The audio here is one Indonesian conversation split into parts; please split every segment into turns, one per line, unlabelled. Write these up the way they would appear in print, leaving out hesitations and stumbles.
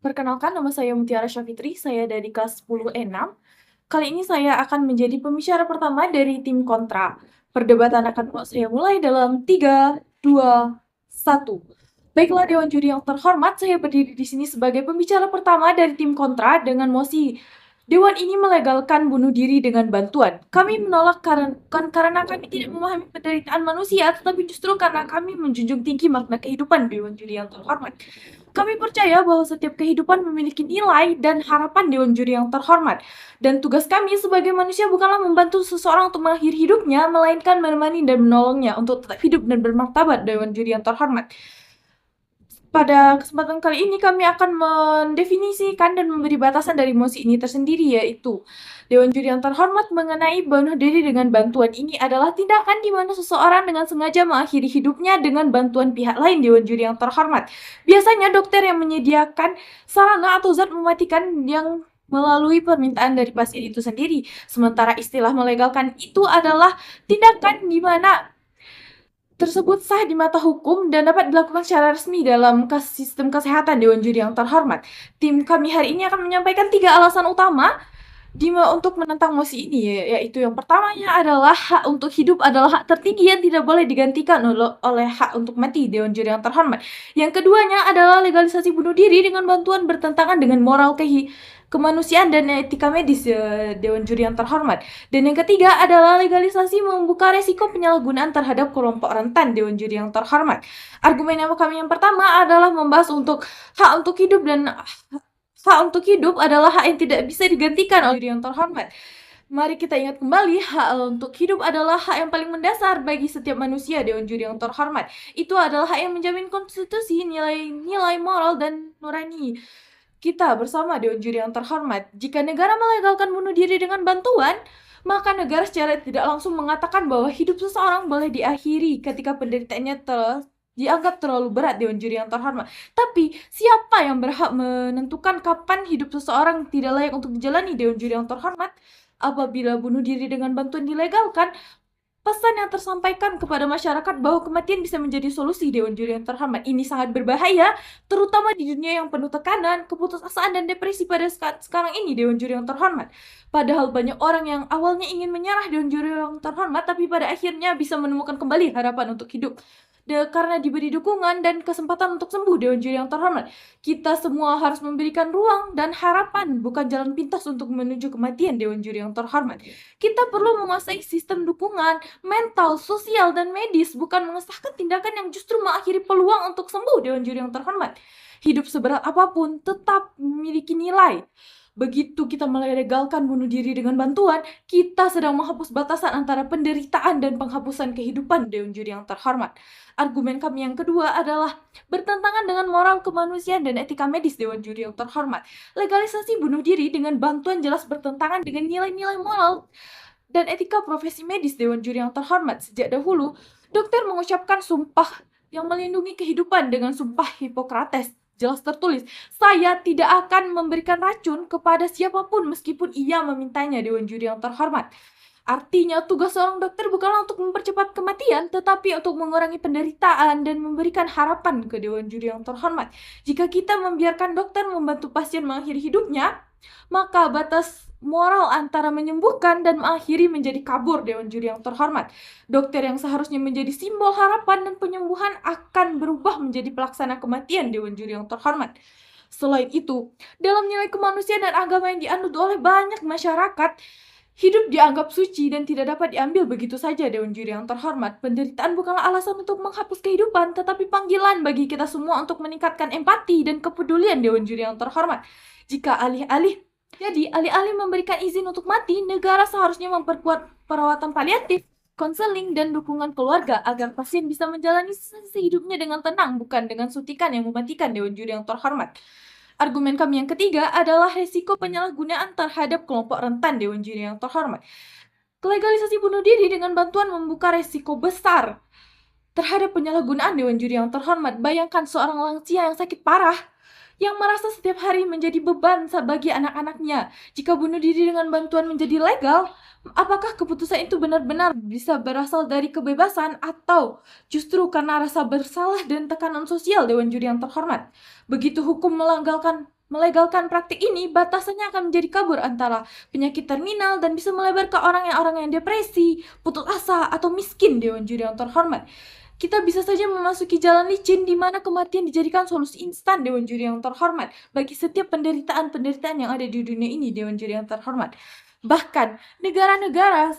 Perkenalkan, nama saya Mutiara Syafitri, saya dari kelas 10E6. Kali ini saya akan menjadi pembicara pertama dari tim kontra. Perdebatan akan saya mulai dalam 3, 2, 1. Baiklah Dewan Juri yang terhormat, saya berdiri di sini sebagai pembicara pertama dari tim kontra dengan mosi Dewan ini melegalkan bunuh diri dengan bantuan. Kami menolak bukan karena kami tidak memahami penderitaan manusia, tetapi justru karena kami menjunjung tinggi makna kehidupan Dewan Juri yang terhormat. Kami percaya bahwa setiap kehidupan memiliki nilai dan harapan Dewan Juri yang terhormat. Dan tugas kami sebagai manusia bukanlah membantu seseorang untuk mengakhiri hidupnya, melainkan menemani dan menolongnya untuk tetap hidup dan bermartabat Dewan Juri yang terhormat. Pada kesempatan kali ini kami akan mendefinisikan dan memberi batasan dari mosi ini tersendiri, yaitu Dewan Juri yang terhormat mengenai bunuh diri dengan bantuan ini adalah tindakan di mana seseorang dengan sengaja mengakhiri hidupnya dengan bantuan pihak lain Dewan Juri yang terhormat. Biasanya dokter yang menyediakan sarana atau zat mematikan yang melalui permintaan dari pasien itu sendiri. Sementara istilah melegalkan itu adalah tindakan di mana tersebut sah di mata hukum dan dapat dilakukan secara resmi dalam sistem kesehatan Dewan Juri yang terhormat. Tim kami hari ini akan menyampaikan 3 alasan utama untuk menentang mosi ini, yaitu yang pertamanya adalah hak untuk hidup adalah hak tertinggi yang tidak boleh digantikan oleh hak untuk mati Dewan Juri yang terhormat. Yang keduanya adalah legalisasi bunuh diri dengan bantuan bertentangan dengan moral kemanusiaan dan etika medis Dewan Juri yang terhormat. Dan yang ketiga adalah legalisasi membuka resiko penyalahgunaan terhadap kelompok rentan Dewan Juri yang terhormat. Argumen kami yang pertama adalah membahas untuk hak untuk hidup dan hak untuk hidup adalah hak yang tidak bisa digantikan oleh Juri yang terhormat. Mari kita ingat kembali, hak untuk hidup adalah hak yang paling mendasar bagi setiap manusia Dewan Juri yang terhormat. Itu adalah hak yang menjamin konstitusi, nilai-nilai moral dan nurani kita bersama Dewan Juri yang terhormat. Jika negara melegalkan bunuh diri dengan bantuan, maka negara secara tidak langsung mengatakan bahwa hidup seseorang boleh diakhiri ketika penderitaannya dianggap terlalu berat Dewan Juri yang terhormat. Tapi, siapa yang berhak menentukan kapan hidup seseorang tidak layak untuk dijalani Dewan Juri yang terhormat? Apabila bunuh diri dengan bantuan dilegalkan, pesan yang tersampaikan kepada masyarakat bahwa kematian bisa menjadi solusi Dewan Juri yang terhormat ini sangat berbahaya, terutama di dunia yang penuh tekanan, keputusasaan, dan depresi pada sekarang ini Dewan Juri yang terhormat. Padahal banyak orang yang awalnya ingin menyerah Dewan Juri yang terhormat, tapi pada akhirnya bisa menemukan kembali harapan untuk hidup. Karena diberi dukungan dan kesempatan untuk sembuh Dewan Juri yang terhormat. Kita semua harus memberikan ruang dan harapan, bukan jalan pintas untuk menuju kematian Dewan Juri yang terhormat. Kita perlu menguasai sistem dukungan, mental, sosial, dan medis, bukan mengesahkan tindakan yang justru mengakhiri peluang untuk sembuh Dewan Juri yang terhormat. Hidup seberat apapun tetap memiliki nilai. Begitu kita melegalkan bunuh diri dengan bantuan, kita sedang menghapus batasan antara penderitaan dan penghapusan kehidupan Dewan Juri yang terhormat. Argumen kami yang kedua adalah bertentangan dengan moral kemanusiaan dan etika medis Dewan Juri yang terhormat. Legalisasi bunuh diri dengan bantuan jelas bertentangan dengan nilai-nilai moral dan etika profesi medis Dewan Juri yang terhormat. Sejak dahulu, dokter mengucapkan sumpah yang melindungi kehidupan dengan sumpah Hippocrates. Jelas tertulis, saya tidak akan memberikan racun kepada siapapun meskipun ia memintanya Dewan Juri yang terhormat. Artinya, tugas seorang dokter bukanlah untuk mempercepat kematian, tetapi untuk mengurangi penderitaan dan memberikan harapan ke Dewan Juri yang terhormat. Jika kita membiarkan dokter membantu pasien mengakhiri hidupnya, maka batas moral antara menyembuhkan dan mengakhiri menjadi kabur Dewan Juri yang terhormat. Dokter yang seharusnya menjadi simbol harapan dan penyembuhan akan berubah menjadi pelaksana kematian Dewan Juri yang terhormat. Selain itu, dalam nilai kemanusiaan dan agama yang dianut oleh banyak masyarakat, hidup dianggap suci dan tidak dapat diambil begitu saja Dewan Juri yang terhormat. Penderitaan bukanlah alasan untuk menghapus kehidupan, tetapi panggilan bagi kita semua untuk meningkatkan empati dan kepedulian Dewan Juri yang terhormat. Jika alih-alih memberikan izin untuk mati, negara seharusnya memperkuat perawatan paliatif, konseling, dan dukungan keluarga agar pasien bisa menjalani sisa hidupnya dengan tenang, bukan dengan suntikan yang mematikan Dewan Juri yang terhormat. Argumen kami yang ketiga adalah risiko penyalahgunaan terhadap kelompok rentan Dewan Juri yang terhormat. Legalisasi bunuh diri dengan bantuan membuka risiko besar terhadap penyalahgunaan Dewan Juri yang terhormat. Bayangkan seorang lansia yang sakit parah, yang merasa setiap hari menjadi beban bagi anak-anaknya. Jika bunuh diri dengan bantuan menjadi legal, apakah keputusan itu benar-benar bisa berasal dari kebebasan atau justru karena rasa bersalah dan tekanan sosial Dewan Juri yang terhormat? Begitu hukum melegalkan praktik ini, batasannya akan menjadi kabur antara penyakit terminal dan bisa melebar ke orang yang depresi, putus asa, atau miskin, Dewan Juri yang terhormat. Kita bisa saja memasuki jalan licin di mana kematian dijadikan solusi instan, Dewan Juri yang terhormat, bagi setiap penderitaan-penderitaan yang ada di dunia ini, Dewan Juri yang terhormat. Bahkan, negara-negara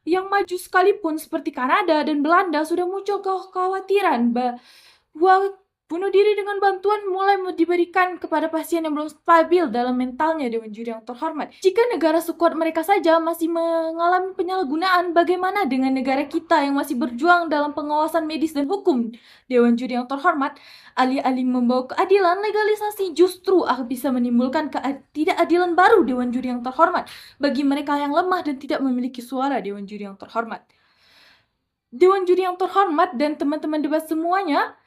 yang maju sekalipun seperti Kanada dan Belanda sudah muncul kekhawatiran bahwa bunuh diri dengan bantuan mulai diberikan kepada pasien yang belum stabil dalam mentalnya, Dewan Juri yang terhormat. Jika negara sekuat mereka saja masih mengalami penyalahgunaan, bagaimana dengan negara kita yang masih berjuang dalam pengawasan medis dan hukum, Dewan Juri yang terhormat? Alih-alih membawa keadilan, legalisasi justru akan bisa menimbulkan ketidakadilan baru, Dewan Juri yang terhormat, bagi mereka yang lemah dan tidak memiliki suara, Dewan Juri yang terhormat. Dewan Juri yang terhormat dan teman-teman debat semuanya,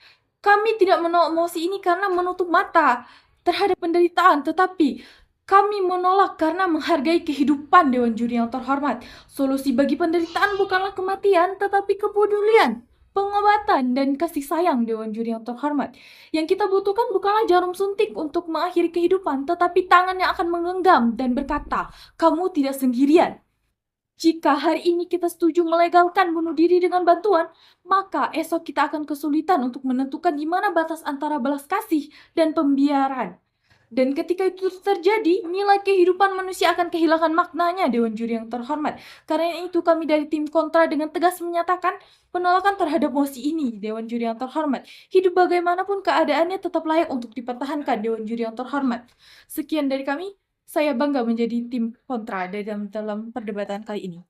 kami tidak menolak mosi ini karena menutup mata terhadap penderitaan, tetapi kami menolak karena menghargai kehidupan, Dewan Juri yang terhormat. Solusi bagi penderitaan bukanlah kematian, tetapi kepedulian, pengobatan, dan kasih sayang, Dewan Juri yang terhormat. Yang kita butuhkan bukanlah jarum suntik untuk mengakhiri kehidupan, tetapi tangan yang akan menggenggam dan berkata, "Kamu tidak sendirian." Jika hari ini kita setuju melegalkan bunuh diri dengan bantuan, maka esok kita akan kesulitan untuk menentukan di mana batas antara belas kasih dan pembiaran. Dan ketika itu terjadi, nilai kehidupan manusia akan kehilangan maknanya, Dewan Juri yang terhormat. Karena itu kami dari tim kontra dengan tegas menyatakan penolakan terhadap mosi ini, Dewan Juri yang terhormat. Hidup bagaimanapun keadaannya tetap layak untuk dipertahankan, Dewan Juri yang terhormat. Sekian dari kami. Saya bangga menjadi tim kontra dalam perdebatan kali ini.